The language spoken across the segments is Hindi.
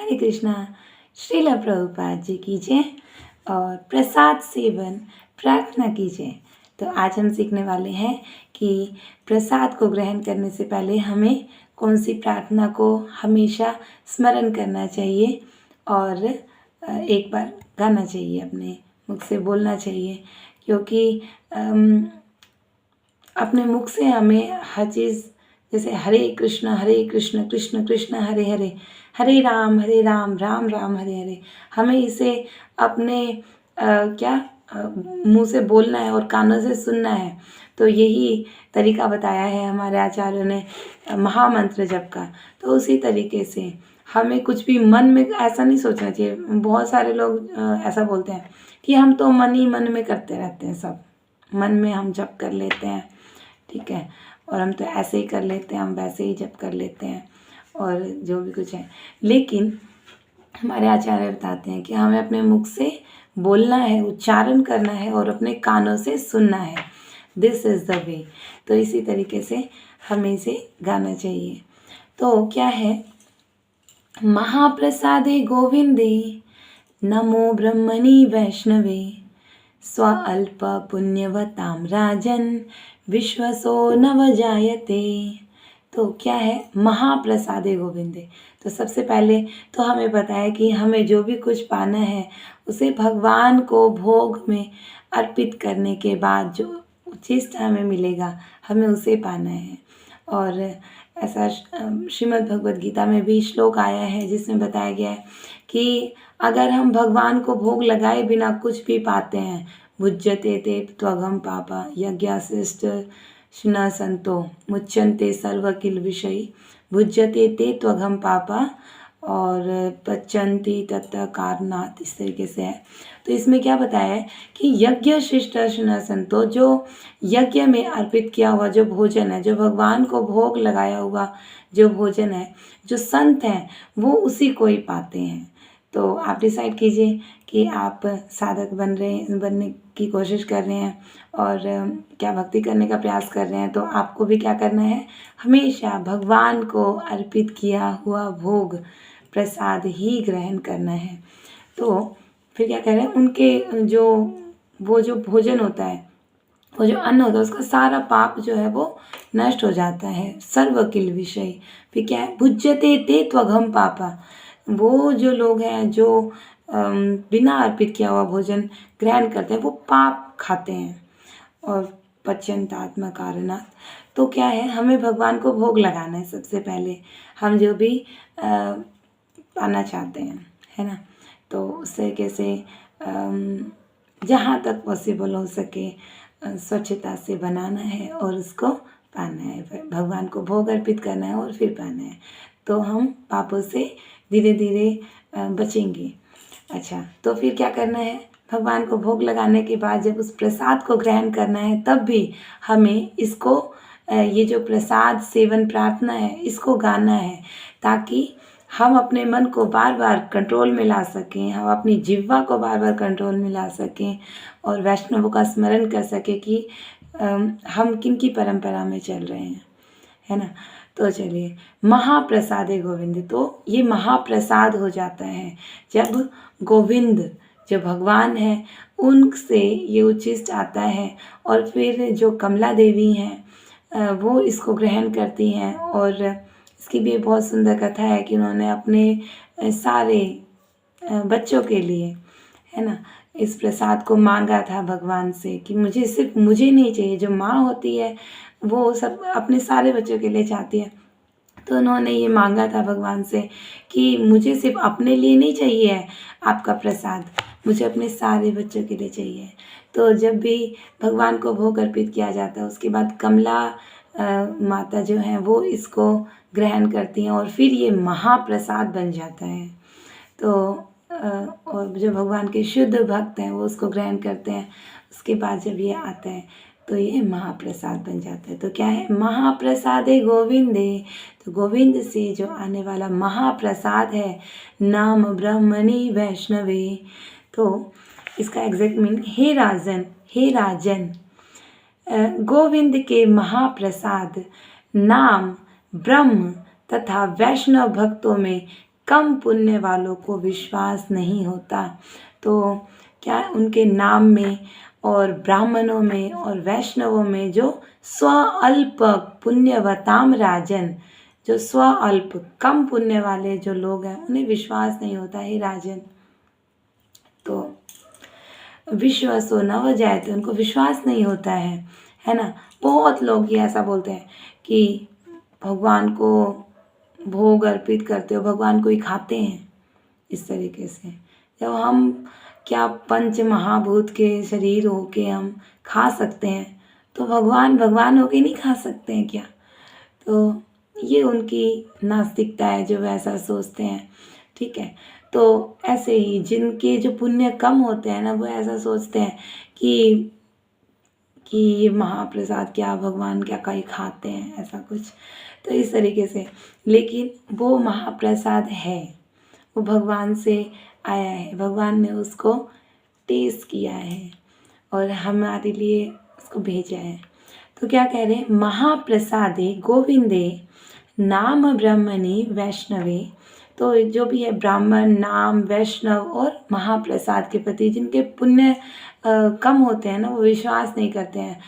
हरे कृष्णा। श्रील प्रभुपाद जी की जय और प्रसाद सेवन प्रार्थना की जय। तो आज हम सीखने वाले हैं कि प्रसाद को ग्रहण करने से पहले हमें कौन सी प्रार्थना को हमेशा स्मरण करना चाहिए और एक बार गाना चाहिए, अपने मुख से बोलना चाहिए, क्योंकि अपने मुख से हमें हर चीज़, जैसे हरे कृष्ण कृष्ण कृष्ण हरे हरे, हरे राम राम राम हरे हरे, हमें इसे अपने मुंह से बोलना है और कानों से सुनना है। तो यही तरीका बताया है हमारे आचार्यों ने महामंत्र जप का। तो उसी तरीके से हमें कुछ भी मन में ऐसा नहीं सोचना चाहिए। बहुत सारे लोग ऐसा बोलते हैं कि हम तो मन ही मन में करते रहते हैं, सब मन में हम जप कर लेते हैं, ठीक है, और हम तो ऐसे ही कर लेते हैं, हम वैसे ही जप कर लेते हैं और जो भी कुछ है। लेकिन हमारे आचार्य बताते हैं कि हमें अपने मुख से बोलना है, उच्चारण करना है और अपने कानों से सुनना है। This is the way. तो इसी तरीके से हमें इसे गाना चाहिए। तो क्या है, महाप्रसादे गोविंदे नमो ब्रह्मणि वैष्णवे स्वअल्प पुण्यवताम राजन विश्वसो नव जायते। तो क्या है, महाप्रसादे गोविंदे। तो सबसे पहले तो हमें पता है कि हमें जो भी कुछ पाना है उसे भगवान को भोग में अर्पित करने के बाद जो उचिष्ट हमें मिलेगा, हमें उसे पाना है। और ऐसा श्रीमद् भगवद गीता में भी श्लोक आया है जिसमें बताया गया है कि अगर हम भगवान को भोग लगाए बिना कुछ भी पाते हैं, भुज्यते ते त्वघम पापा यज्ञाशिष्ट न संतो मुच्यन्ते सर्व किल विषयी भुज्यते ते त्वघम पापा और पच्यन्ति तत् कारणात्, इस तरीके से है। तो इसमें क्या बताया है कि यज्ञ शिष्ट न संतो, जो यज्ञ में अर्पित किया हुआ जो भोजन है, जो भगवान को भोग लगाया हुआ जो भोजन है, जो संत हैं वो उसी को ही पाते हैं। तो आप डिसाइड कीजिए कि आप साधक बनने की कोशिश कर रहे हैं और क्या भक्ति करने का प्रयास कर रहे हैं। तो आपको भी क्या करना है, हमेशा भगवान को अर्पित किया हुआ भोग प्रसाद ही ग्रहण करना है। तो फिर क्या कह रहे हैं, उनके जो भोजन होता है, वो जो अन्न होता है, उसका सारा पाप जो है वो नष्ट हो जाता है। सर्व किल विषय। फिर क्या है, भुज्यते ते त्वघम पापा। वो जो लोग हैं जो बिना अर्पित किया हुआ भोजन ग्रहण करते हैं वो पाप खाते हैं। और पच्यन्तात्म कारणात्। तो क्या है, हमें भगवान को भोग लगाना है सबसे पहले, हम जो भी पाना चाहते हैं, है ना। तो उस तरीके से जहाँ तक पॉसिबल हो सके स्वच्छता से बनाना है और उसको पाना है, भगवान को भोग अर्पित करना है और फिर पाना है। तो हम पापों से धीरे धीरे बचेंगे। अच्छा, तो फिर क्या करना है, भगवान को भोग लगाने के बाद जब उस प्रसाद को ग्रहण करना है तब भी हमें इसको ये जो प्रसाद सेवन प्रार्थना है इसको गाना है, ताकि हम अपने मन को बार बार कंट्रोल में ला सकें, हम अपनी जिह्वा को बार बार कंट्रोल में ला सकें और वैष्णवों का स्मरण कर सकें कि हम किन की परंपरा में चल रहे हैं, है ना। तो चलिए, महाप्रसादे गोविंद। तो ये महाप्रसाद हो जाता है जब गोविंद जो भगवान है उनसे ये उच्छिष्ट आता है और फिर जो कमला देवी हैं वो इसको ग्रहण करती हैं। और इसकी भी बहुत सुंदर कथा है कि उन्होंने अपने सारे बच्चों के लिए, है ना, इस प्रसाद को मांगा था भगवान से कि मुझे सिर्फ मुझे नहीं चाहिए। जो माँ होती है वो सब अपने सारे बच्चों के लिए चाहती है। तो उन्होंने ये मांगा था भगवान से कि मुझे सिर्फ अपने लिए नहीं चाहिए है आपका प्रसाद, मुझे अपने सारे बच्चों के लिए चाहिए। तो जब भी भगवान को भोग अर्पित किया जाता है उसके बाद कमला माता जो हैं वो इसको ग्रहण करती हैं और फिर ये महाप्रसाद बन जाता है। तो और जो भगवान के शुद्ध भक्त हैं वो उसको ग्रहण करते हैं। उसके बाद जब ये आता है तो ये महाप्रसाद बन जाता है। तो क्या है, महाप्रसादे गोविंदे। तो गोविंद से जो आने वाला महाप्रसाद है, नाम ब्रह्मणि वैष्णवे। तो इसका एग्जैक्ट मीनिंग, हे राजन गोविंद के महाप्रसाद नाम ब्रह्म तथा वैष्णव भक्तों में कम पुण्य वालों को विश्वास नहीं होता। तो क्या उनके नाम में और ब्राह्मणों में और वैष्णवों में जो स्व अल्प पुण्यवताम राजन, जो स्व अल्प कम पुण्य वाले जो लोग हैं उन्हें विश्वास नहीं होता है राजन। तो विश्वासो नव जायते, उनको विश्वास नहीं होता है ना। बहुत लोग ये ऐसा बोलते हैं कि भगवान को भोग अर्पित करते हो, भगवान को ही खाते हैं इस तरीके से। जब हम क्या पंच महाभूत के शरीर होके हम खा सकते हैं तो भगवान होके नहीं खा सकते हैं क्या? तो ये उनकी नास्तिकता है जो वैसा सोचते हैं, ठीक है। तो ऐसे ही जिनके जो पुण्य कम होते हैं ना, वो ऐसा सोचते हैं कि ये महाप्रसाद क्या, भगवान क्या कहीं खाते हैं, ऐसा कुछ। तो इस तरीके से, लेकिन वो महाप्रसाद है, वो भगवान से आया है, भगवान ने उसको टेस्ट किया है और हमारे लिए उसको भेजा है। तो क्या कह रहे हैं, महाप्रसादे गोविंदे नाम ब्रह्मणि वैष्णवे। तो जो भी है ब्राह्मण, नाम, वैष्णव और महाप्रसाद के प्रति जिनके पुण्य कम होते हैं ना, वो विश्वास नहीं करते हैं।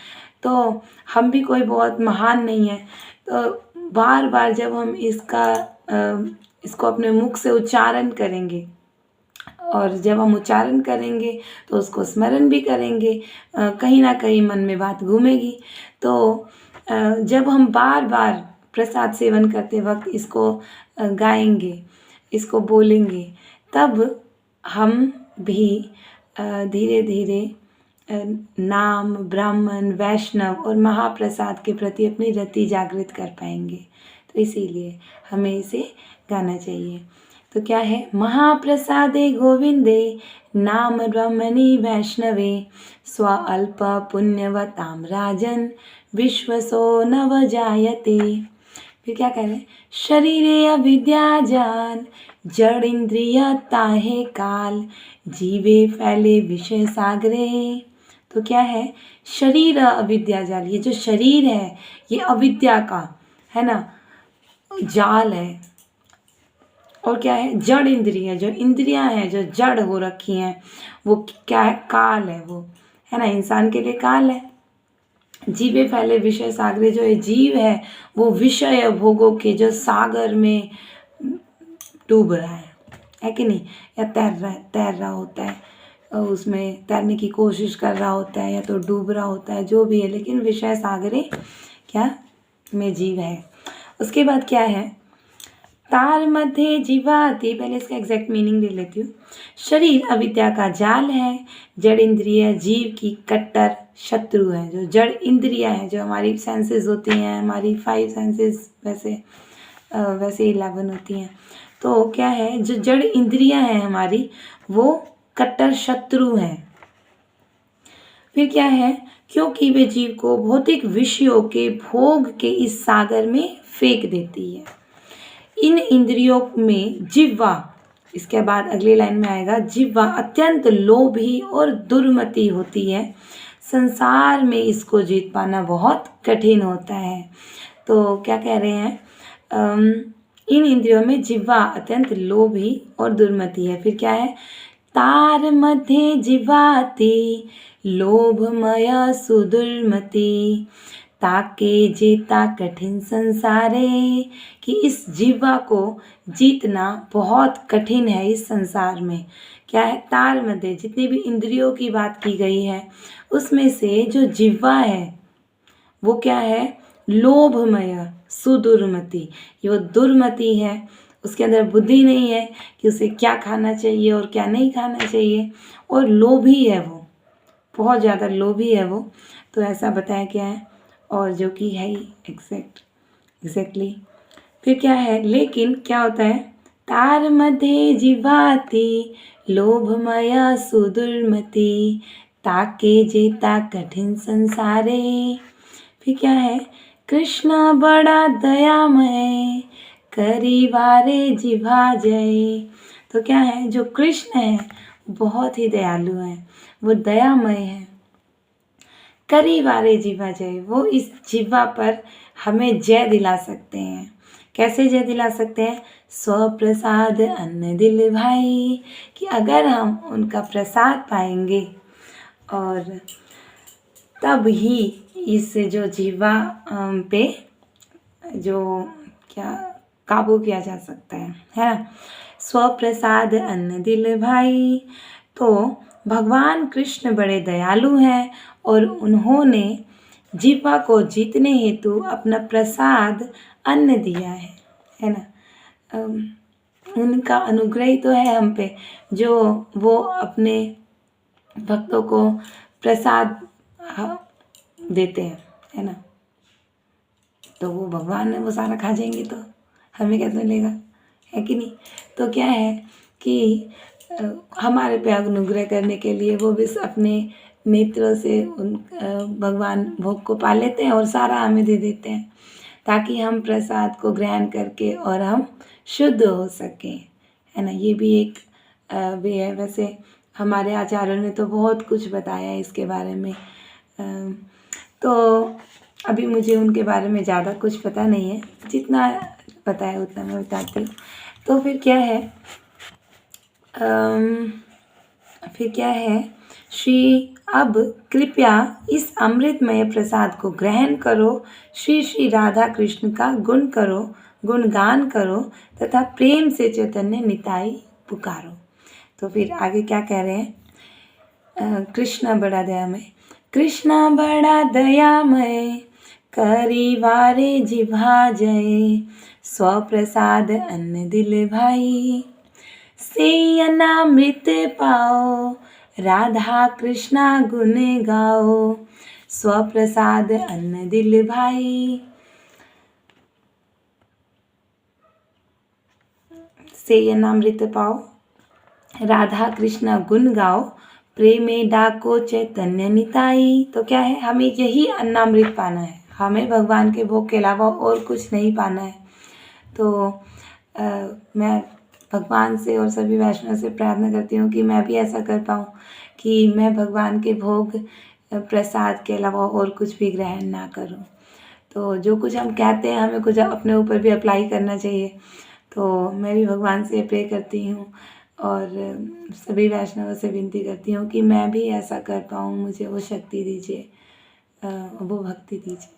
तो हम भी कोई बहुत महान नहीं है, तो बार बार जब हम इसको अपने मुख से उच्चारण करेंगे और जब हम उच्चारण करेंगे तो उसको स्मरण भी करेंगे, कहीं ना कहीं मन में बात घूमेगी। तो जब हम बार बार प्रसाद सेवन करते वक्त इसको गाएंगे, इसको बोलेंगे, तब हम भी धीरे धीरे नाम, ब्राह्मण, वैष्णव और महाप्रसाद के प्रति अपनी रति जागृत कर पाएंगे। तो इसीलिए हमें इसे गाना चाहिए। तो क्या है, महाप्रसादे गोविंदे नाम ब्रह्मणि वैष्णवे स्व अल्प पुण्यवताम राजन विश्वसो नव जायते। फिर क्या कह रहे हैं, शरीरे अविद्या जान जड़ इंद्रिय ताहे काल जीवे फैले विषय सागरे। तो क्या है, शरीर अविद्या जाल, ये जो शरीर है ये अविद्या का है ना जाल है। और क्या है, जड़ इंद्रिय, जो इंद्रियां हैं जो जड़ हो रखी हैं वो क्या है, काल है, वो है ना, इंसान के लिए काल है। जीवे फैले विषय सागरे, जो ये जीव है वो विषय भोगों के जो सागर में डूब रहा है कि नहीं, या तैर रहा होता है, उसमें तैरने की कोशिश कर रहा होता है या तो डूब रहा होता है, जो भी है, लेकिन विषय सागरे क्या में जीव है। उसके बाद क्या है, तार मध्य जीवाति, पहले इसका एग्जैक्ट मीनिंग ले लेती हूँ। शरीर अविद्या का जाल है, जड़ इंद्रिय जीव की कट्टर शत्रु है। जो जड़ इंद्रियां हैं, जो हमारी सेंसेस होती हैं, हमारी 5 सेंसेस वैसे 11 होती हैं। तो क्या है, जो जड़ इंद्रियां हैं हमारी, वो कट्टर शत्रु हैं। फिर क्या है, क्योंकि वे जीव को भौतिक विषयों के भोग के इस सागर में फेंक देती है। इन इंद्रियों में जिह्वा, इसके बाद अगली लाइन में आएगा, जिह्वा अत्यंत लोभी और दुर्मति होती है। संसार में इसको जीत पाना बहुत कठिन होता है। तो क्या कह रहे हैं, इन इंद्रियों में जिह्वा अत्यंत लोभी और दुर्मति है। फिर क्या है, तार मध्य जिह्वाति लोभमय सुदुर्मति ताके जेता कठिन संसारे। कि इस जिह्वा को जीतना बहुत कठिन है इस संसार में। क्या है, तार मध्य, जितनी भी इंद्रियों की बात की गई है उसमें से जो जिह्वा है वो क्या है, लोभमय सुदुर्मति, ये वो दुर्मति है, उसके अंदर बुद्धि नहीं है कि उसे क्या खाना चाहिए और क्या नहीं खाना चाहिए, और लोभी है, वो बहुत ज़्यादा लोभी है वो। तो ऐसा बताया गया है, और जो कि है ही एग्जैक्टली। फिर क्या है, लेकिन क्या होता है, तार मध्य जिह्वाति लोभमय सुदुर्मति ताके जेता कठिन संसारे। फिर क्या है, कृष्ण बड़ा दयामय करी वारे जिह्वा जय। तो क्या है, जो कृष्ण है बहुत ही दयालु है, वो दयामय है। करी वारे जिह्वा जय, वो इस जिह्वा पर हमें जय दिला सकते हैं। कैसे जय दिला सकते हैं, स्वप्रसाद अन्न दिल भाई, कि अगर हम उनका प्रसाद पाएंगे और तब ही इस जो जीवा पे जो क्या काबू किया जा सकता है ना। स्वप्रसाद अन्न दिल भाई, तो भगवान कृष्ण बड़े दयालु हैं और उन्होंने जीवा को जीतने हेतु अपना प्रसाद अन्न दिया है ना। उनका अनुग्रह ही तो है हम पे, जो वो अपने भक्तों को प्रसाद देते हैं, है ना। तो वो भगवान है, वो सारा खा जाएंगे तो हमें कैसे मिलेगा, है कि नहीं। तो क्या है कि हमारे पे अनुग्रह करने के लिए वो भी अपने नेत्रों से उन भगवान भोग को पा लेते हैं और सारा हमें दे देते हैं, ताकि हम प्रसाद को ग्रहण करके और हम शुद्ध हो सकें, है ना। ये भी एक वे है। वैसे हमारे आचार्यों ने तो बहुत कुछ बताया है इसके बारे में, तो अभी मुझे उनके बारे में ज़्यादा कुछ पता नहीं है, जितना पता है उतना मैं बताती हूँ। तो फिर क्या है श्री, अब कृपया इस अमृतमय प्रसाद को ग्रहण करो, श्री श्री राधा कृष्ण का गुणगान करो तथा प्रेम से चैतन्य निताई पुकारो। तो फिर आगे क्या कह रहे हैं, कृष्णा बड़ा दयामय, कृष्णा बड़ा दयामय, करी वारे जिभा जय, स्वप्रसाद अन्न दिल भाई, से अनामृत पाओ, राधा कृष्णा गुण गाओ, स्वप्रसाद अन्न दिल भाई, से अनामृत पाओ, राधा कृष्णा गुण गाओ, प्रेमे डाको चैतन्य निताई। तो क्या है, हमें यही अन्नामृत पाना है, हमें भगवान के भोग के अलावा और कुछ नहीं पाना है। तो मैं भगवान से और सभी वैष्णव से प्रार्थना करती हूँ कि मैं भी ऐसा कर पाऊँ कि मैं भगवान के भोग प्रसाद के अलावा और कुछ भी ग्रहण ना करूँ। तो जो कुछ हम कहते हैं हमें कुछ अपने ऊपर भी अप्लाई करना चाहिए। तो मैं भी भगवान से प्रे करती हूँ और सभी वैष्णवों से विनती करती हूँ कि मैं भी ऐसा कर पाऊँ, मुझे वो शक्ति दीजिए, वो भक्ति दीजिए।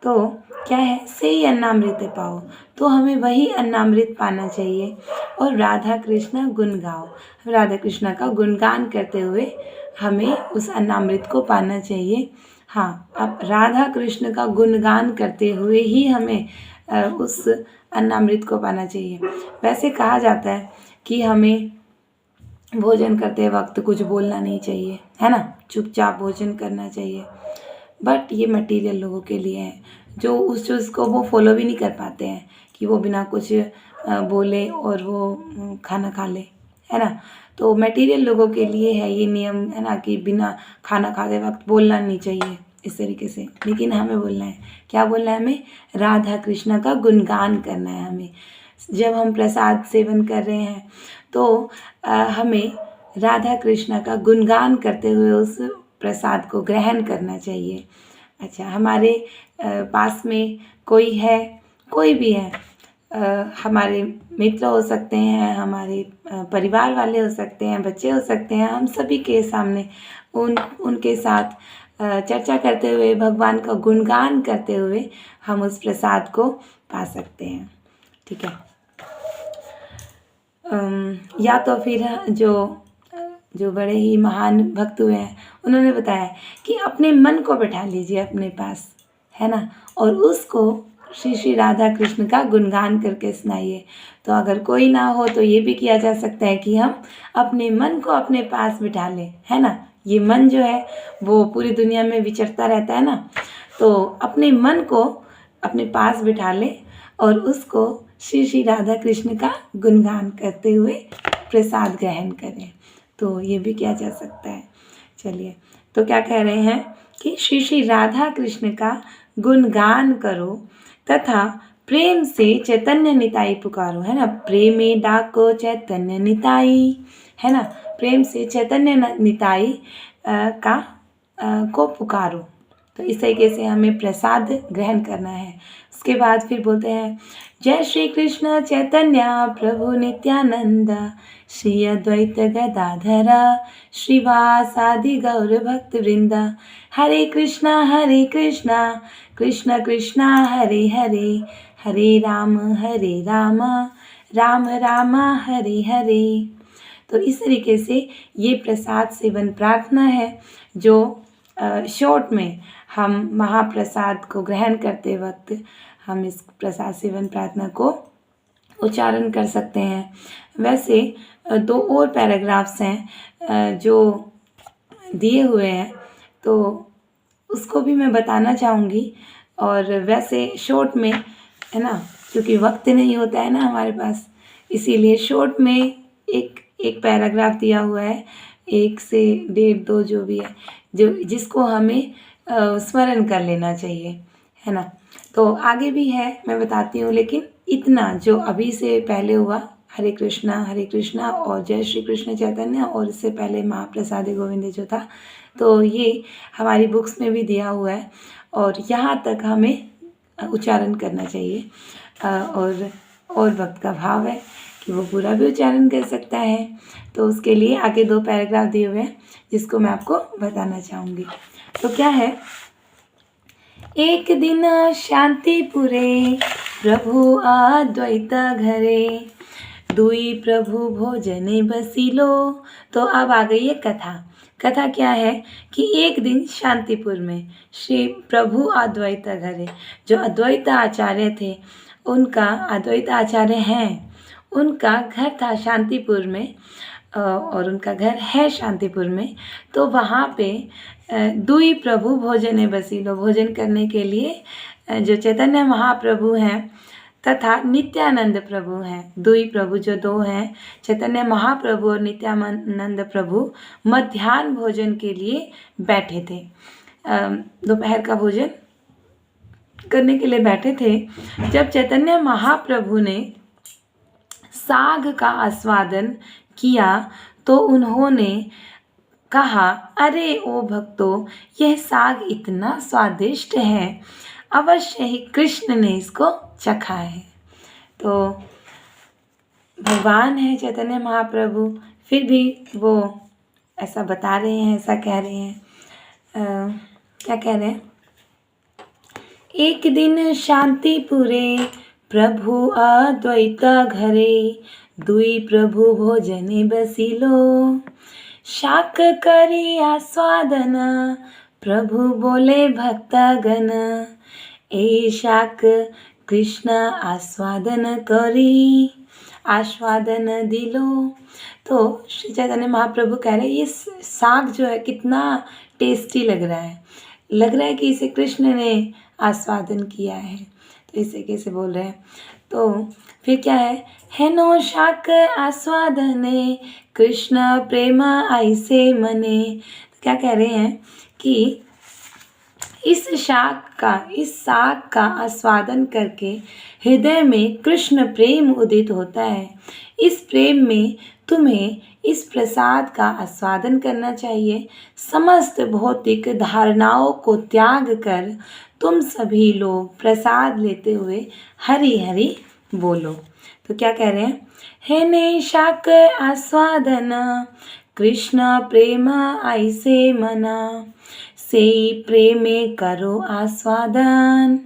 तो क्या है, से ही अन्नामृत पाओ, तो हमें वही अन्नामृत पाना चाहिए और राधा कृष्ण गुण गाओ, राधा कृष्ण का गुणगान करते हुए हमें उस अन्नामृत को पाना चाहिए। हाँ, अब राधा कृष्ण का गुणगान करते हुए ही हमें उस अन्नामृत को पाना चाहिए। वैसे कहा जाता है कि हमें भोजन करते वक्त कुछ बोलना नहीं चाहिए, है ना, चुपचाप भोजन करना चाहिए। बट ये मटीरियल लोगों के लिए है, जो उस चीज़ को वो फॉलो भी नहीं कर पाते हैं कि वो बिना कुछ बोले और वो खाना खा ले, है ना। तो मटीरियल लोगों के लिए है ये नियम, है ना, कि बिना खाना खाते वक्त बोलना नहीं चाहिए इस तरीके से। लेकिन हमें बोलना है, क्या बोलना है हमें, राधा कृष्ण का गुणगान करना है हमें। जब हम प्रसाद सेवन कर रहे हैं तो हमें राधा कृष्ण का गुणगान करते हुए उस प्रसाद को ग्रहण करना चाहिए। अच्छा, हमारे पास में कोई है, कोई भी है, हमारे मित्र हो सकते हैं, हमारे परिवार वाले हो सकते हैं, बच्चे हो सकते हैं, हम सभी के सामने उनके साथ चर्चा करते हुए, भगवान का गुणगान करते हुए हम उस प्रसाद को पा सकते हैं। ठीक है। या तो फिर जो बड़े ही महान भक्त हुए हैं उन्होंने बताया कि अपने मन को बैठा लीजिए अपने पास, है ना, और उसको श्री श्री राधा कृष्ण का गुणगान करके सुनाइए। तो अगर कोई ना हो तो ये भी किया जा सकता है कि हम अपने मन को अपने पास बिठा लें, है ना। ये मन जो है वो पूरी दुनिया में विचरता रहता है ना, तो अपने मन को अपने पास बिठा लें और उसको श्री श्री राधा कृष्ण का गुणगान करते हुए प्रसाद ग्रहण करें। तो ये भी किया जा सकता है। चलिए, तो क्या कह रहे हैं कि श्री श्री राधा कृष्ण का गुणगान करो तथा प्रेम से चैतन्य निताई पुकारो, है ना। प्रेमे डाको चैतन्य निताई, है ना, प्रेम से चैतन्य निताई को पुकारो। तो इस तरीके से हमें प्रसाद ग्रहण करना है। उसके बाद फिर बोलते हैं जय श्री कृष्ण चैतन्य प्रभु नित्यानंद श्री अद्वैत गदाधर श्रीवासादि गौर भक्त वृंद हरे कृष्णा कृष्ण कृष्णा हरे हरे हरे राम राम राम हरे हरे। तो इस तरीके से ये प्रसाद सेवन प्रार्थना है जो शॉर्ट में हम महाप्रसाद को ग्रहण करते वक्त हम इस प्रसाद सेवन प्रार्थना को उच्चारण कर सकते हैं। वैसे 2 और पैराग्राफ्स हैं जो दिए हुए हैं, तो उसको भी मैं बताना चाहूँगी। और वैसे शॉर्ट में है ना, क्योंकि वक्त नहीं होता है ना हमारे पास, इसीलिए शॉर्ट में एक पैराग्राफ दिया हुआ है, 1 से 1.5 2 जो भी है, जिसको हमें स्मरण कर लेना चाहिए, है ना। तो आगे भी है, मैं बताती हूँ, लेकिन इतना जो अभी से पहले हुआ हरे कृष्णा और जय श्री कृष्ण चैतन्य, और इससे पहले महाप्रसाद गोविंद जो था, तो ये हमारी बुक्स में भी दिया हुआ है और यहाँ तक हमें उच्चारण करना चाहिए। और भक्त का भाव है कि वो पूरा भी उच्चारण कर सकता है, तो उसके लिए आगे 2 पैराग्राफ दिए हुए हैं जिसको मैं आपको बताना चाहूँगी। तो क्या है, एक दिन शांतिपुरे प्रभु अद्वैत घरे दुई प्रभु भोजने बसिलो। तो अब आ गई है कथा क्या है कि एक दिन शांतिपुर में श्री प्रभु अद्वैत घरे, जो अद्वैत आचार्य थे, उनका अद्वैत आचार्य हैं, उनका घर था शांतिपुर में, और उनका घर है शांतिपुर में। तो वहाँ पे दुई प्रभु भोजने बसिलो, भोजन करने के लिए जो चैतन्य महाप्रभु हैं तथा नित्यानंद प्रभु हैं, दुई प्रभु जो 2 हैं, चैतन्य महाप्रभु और नित्यानंद प्रभु, मध्याह्न भोजन के लिए बैठे थे। दोपहर का भोजन करने के लिए बैठे थे। जब चैतन्य महाप्रभु ने साग का आस्वादन किया तो उन्होंने कहा, अरे ओ भक्तों, यह साग इतना स्वादिष्ट है, अवश्य ही कृष्ण ने इसको चखा है। तो भगवान है चैतन्य महाप्रभु, फिर भी वो ऐसा बता रहे हैं, ऐसा कह रहे हैं, क्या कह रहे हैं, एक दिन शांतिपुरे प्रभु अद्वैत घरे दुई प्रभु भोजने बसिलो शाक करी आस्वादन प्रभु बोले भक्तगण ए शाक कृष्ण आस्वादन करी आस्वादन दिलो। तो श्री चैतन्य महाप्रभु कह रहे हैं ये साग जो है कितना टेस्टी लग रहा है कि इसे कृष्ण ने आस्वादन किया है। तो इस तरीके से बोल रहे हैं। तो फिर क्या है नो शाक आस्वादने कृष्ण प्रेम ऐसे मने। तो क्या कह रहे हैं कि इस साग का आस्वादन करके हृदय में कृष्ण प्रेम उदित होता है। इस प्रेम में तुम्हें इस प्रसाद का आस्वादन करना चाहिए। समस्त भौतिक धारणाओं को त्याग कर तुम सभी लोग प्रसाद लेते हुए हरि हरि बोलो। तो क्या कह रहे हैं, हे ने शाक आस्वादन कृष्ण प्रेम ऐसे मना से प्रेमे करो आस्वादन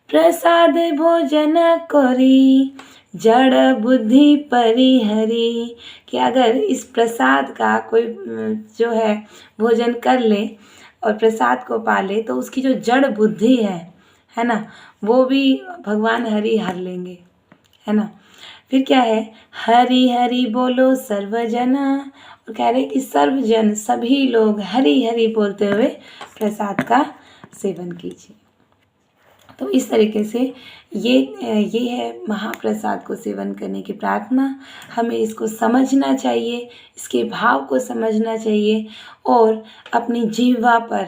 प्रसाद भोजन करी जड़ बुद्धि परिहरी। कि अगर इस प्रसाद का कोई जो है भोजन कर ले और प्रसाद को पाले तो उसकी जो जड़ बुद्धि है ना, वो भी भगवान हरि हर लेंगे, है ना। फिर क्या है, हरि हरि बोलो सर्वजना। और कह रहे कि सर्वजन सभी लोग हरि हरि बोलते हुए प्रसाद का सेवन कीजिए। तो इस तरीके से ये है महाप्रसाद को सेवन करने की प्रार्थना। हमें इसको समझना चाहिए, इसके भाव को समझना चाहिए और अपनी जीवा पर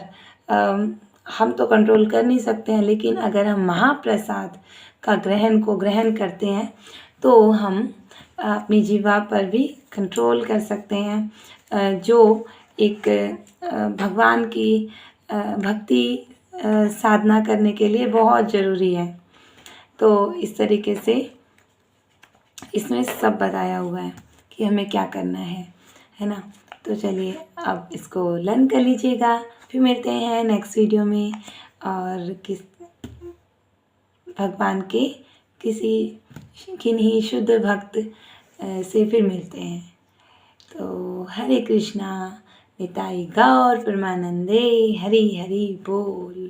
हम तो कंट्रोल कर नहीं सकते हैं, लेकिन अगर हम महाप्रसाद का ग्रहण करते हैं तो हम अपनी जीवा पर भी कंट्रोल कर सकते हैं, जो एक भगवान की भक्ति साधना करने के लिए बहुत ज़रूरी है। तो इस तरीके से इसमें सब बताया हुआ है कि हमें क्या करना है ना। तो चलिए अब इसको लर्न कर लीजिएगा, फिर मिलते हैं नेक्स्ट वीडियो में और भगवान के किसी किन्हीं शुद्ध भक्त से फिर मिलते हैं। तो हरे कृष्णा, निताई गौर परमानंदे, हरि हरि बोल।